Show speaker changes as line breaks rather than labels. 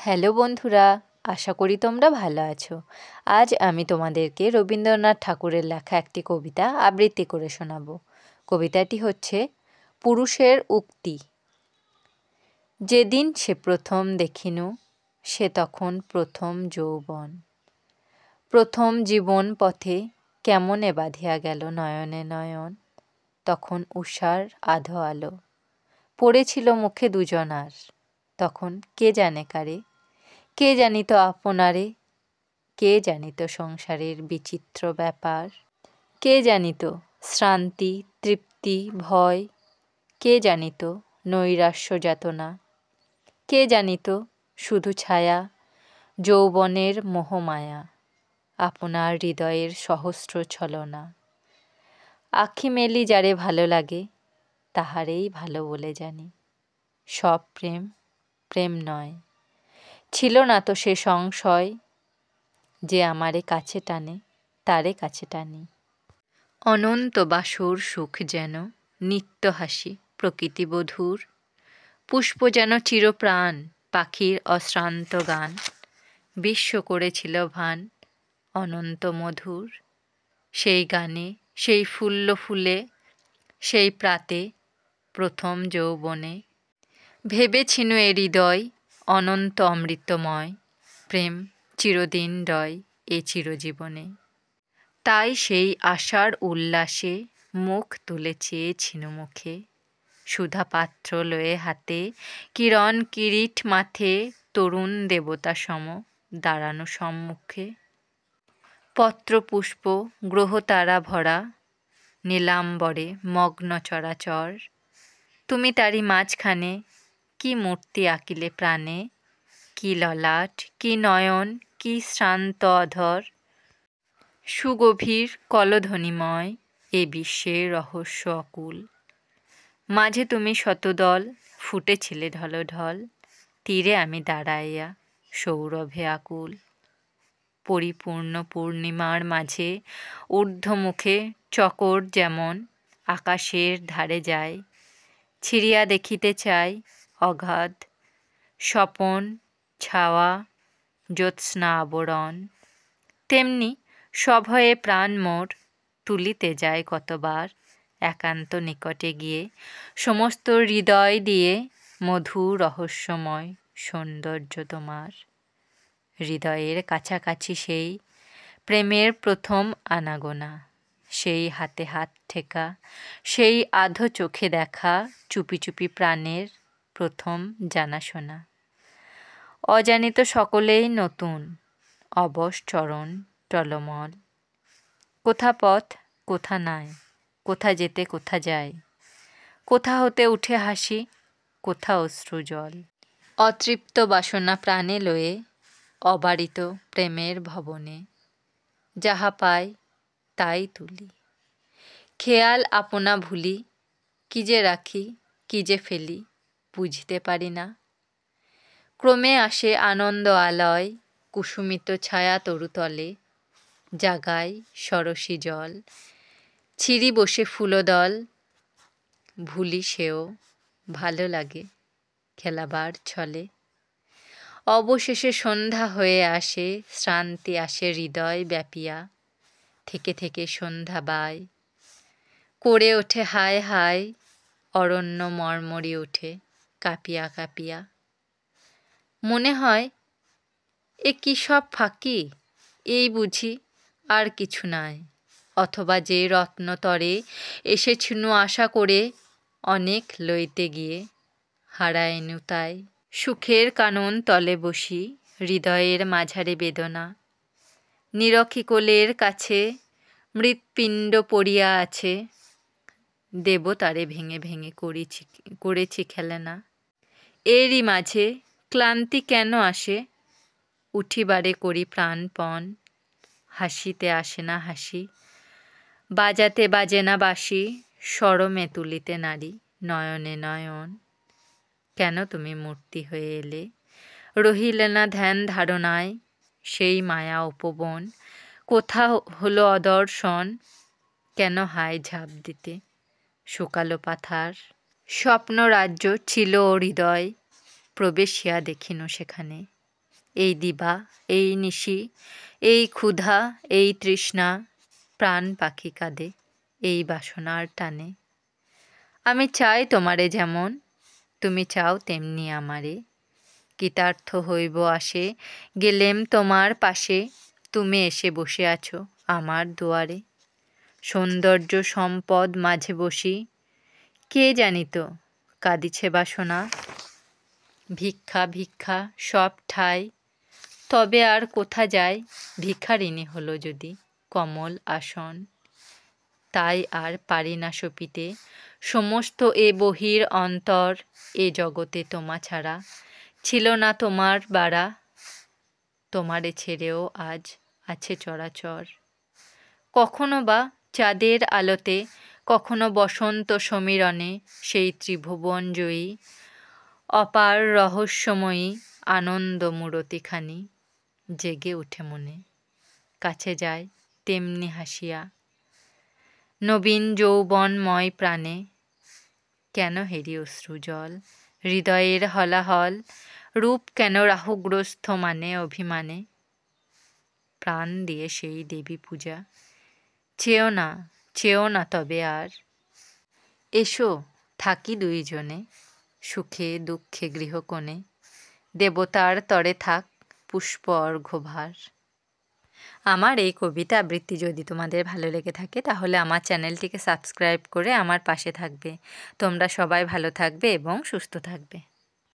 Hello বন্ধুরা, আশা করি তোমরা ভালো আছো। আজ আমি তোমাদেরকে রবীন্দ্রনাথ ঠাকুরের লেখা একটি কবিতা আবৃত্তি করে শোনাবো। কবিতাটি হচ্ছে পুরুষের উক্তি। যেদিন সে প্রথম দেখিনু, সে তখন প্রথম যৌবন। প্রথম জীবন পথে কেমনে বাঁধিয়া গেল নয়নে নয়ন। তখন উষার আধো আলো পড়েছিল মুখে দুজনার। তখন কে জানে কারে, কে জানিত আপনারে, কে জানিত সংসারের বিচিত্র ব্যাপার, কে জানিত শ্রান্তি তৃপ্তি ভয়, কে জানিত নৈরাশ্য যাতনা, কে জানিত শুধু ছায়া যৌবনের মোহমায়া, আপনার হৃদয়ের সহস্র ছলনা। আখি মেলি যারে ভালো লাগে, তাহারেই ভালো বলে জানি। সব প্রেম প্রেম নয়, ছিল না তো সে সংশয়, যে আমারে কাছে টানে তারে কাছে টানি। অনন্ত বাসর সুখ যেন নিত্য হাসি প্রকৃতি বধূর, পুষ্প যেন চিরপ্রাণ পাখির অশ্রান্ত গান, বিশ্ব করেছিল ভান অনন্ত মধুর। সেই গানে সেই ফুল্ল ফুলে সেই প্রাতে প্রথম যৌবনে, ভেবেছিনু এ হৃদয় অনন্ত অমৃতময়, প্রেম চিরদিন রয় এ চিরজীবনে। তাই সেই আশার উল্লাসে মুখ তুলে চেয়েছিনু মুখে, সুধা পাত্র লয়ে হাতে কিরণ কিরিট মাথে, তরুণ দেবতা সম দাঁড়ানো সম্মুখে। পত্র পুষ্প গ্রহ তারা ভরা নীলাম্বরে মগ্ন চরাচর, তুমি তারি মাঝখানে কি মূর্তি আঁকিলে প্রাণে, কি ললাট কি নয়ন কি শ্রান্ত অধর। সুগভীর কলধ্বনিময় এ বিশ্বের রহস্য অকুল, মাঝে তুমি শতদল ফুটেছিলে ঢলঢল, তীরে আমি দাঁড়াইয়া সৌরভে আকুল। পরিপূর্ণ পূর্ণিমার মাঝে ঊর্ধ্বমুখে চকর যেমন আকাশের ধারে যায়, ছিড়িয়া দেখিতে চাই অগাধ স্বপন ছাওয়া জ্যোৎস্না আবরণ, তেমনি সভয়ে প্রাণ মোর তুলিতে যায় কতবার একান্ত নিকটে গিয়ে, সমস্ত হৃদয় দিয়ে মধুর রহস্যময় সৌন্দর্য তোমার। হৃদয়ের কাছাকাছি সেই প্রেমের প্রথম আনাগোনা, সেই হাতে হাত ঠেকা সেই আধো চোখে দেখা, চুপি চুপি প্রাণের প্রথম জানাশোনা। অজানিত সকলেই নতুন অবশ চরণ টলমল, কোথা পথ কোথা নাই, কোথা যেতে কোথা যায়, কোথা হতে উঠে হাসি কোথা অশ্রু জল। অতৃপ্ত বাসনা প্রাণে লয়ে অবারিত প্রেমের ভবনে, যাহা পাই তাই তুলি খেয়াল আপনা ভুলি, কি যে রাখি কি যে ফেলি বুঝতে পারি না। ক্রমে আসে আনন্দ আলয় কুসুমিত ছায়া তরুতলে, জাগায় সরসী জল ছিরি বসে ফুলদল, ভুলি সেও ভালো লাগে খেলাবার ছলে। অবশেষে সন্ধ্যা হয়ে আসে, শ্রান্তি আসে হৃদয় ব্যাপিয়া, থেকে থেকে সন্ধ্যা বাই করে ওঠে হায় হায়, অরণ্য মর্মরে ওঠে কাঁপিয়া কাঁপিয়া। মনে হয় এ কি সব ফাঁকি, এই বুঝি আর কিছু নাই, অথবা যে রত্নতরে এসেছিনু আশা করে, অনেক লইতে গিয়ে হারাইনু তাই। সুখের কানন তলে বসি হৃদয়ের মাঝারে বেদনা, নিরখি কোলের কাছে মৃৎপিণ্ড পড়িয়া আছে, দেব তারে ভেঙে ভেঙে করেছি খেলনা। এরই মাঝে ক্লান্তি কেন আসে, উঠিবারে করি প্রাণপণ, হাসিতে আসে না হাসি, বাজাতে বাজে না বাঁশি, স্বরমে তুলিতে নারী নয়নে নয়ন। কেন তুমি মূর্তি হয়ে এলে, রহিলে না ধ্যান ধারণায়, সেই মায়া উপবন কোথা হলো অদর্শন, কেন হায় ঝাঁপ দিতে শুকালো পাথার। স্বপ্ন রাজ্য ছিল ও হৃদয়, প্রবেশিয়া দেখিনু সেখানে, এই দিবা, এই নিশি, এই ক্ষুধা, এই তৃষ্ণা, প্রাণ পাখি কাঁদে এই বাসনার টানে। আমি চাই তোমারে যেমন, তুমি চাও তেমনি আমারে। কৃতার্থ হইব আসে, গেলেম তোমার পাশে, তুমি এসে বসে আছো আমার দুয়ারে। সৌন্দর্য সম্পদ মাঝে বসি, কে জানিত কাঁদিছে বাসনা। ভিক্ষা ভিক্ষা সব ঠাই, তবে আর কোথা যায়, ভিখারিণী হলো যদি কমল আসন। তাই আর পারি না সপিতে সমস্ত এ বহির অন্তর, এ জগতে তোমা ছাড়া ছিল না তোমার বাড়া। তোমারে ছেড়েও আজ আছে চরাচর। কখনো বা চাঁদের আলোতে, কখনো বসন্ত সমীরণে, সেই ত্রিভুবন জয়ী অপার রহস্যময়ী আনন্দ মূরতিখানি জেগে উঠে মনে। কাছে যায় তেমনি হাসিয়া, নবীন যৌবনময় প্রাণে। কেন হেরি অশ্রু জল, হৃদয়ের হলাহল, রূপ কেন রাহুগ্রস্ত মানে অভিমানে। প্রাণ দিয়ে সেই দেবী পূজা, চেও না তবে আর। এসো থাকি দুইজনে, সুখে দুঃখে গৃহকোণে, দেবতার তরে থাক পুষ্প অর্ঘ্যভার। আমার এই কবিতা আবৃত্তি যদি তোমাদের ভালো লেগে থাকে তাহলে আমার চ্যানেলটিকে সাবস্ক্রাইব করে আমার পাশে থাকবে। তোমরা সবাই ভালো থাকবে এবং সুস্থ থাকবে।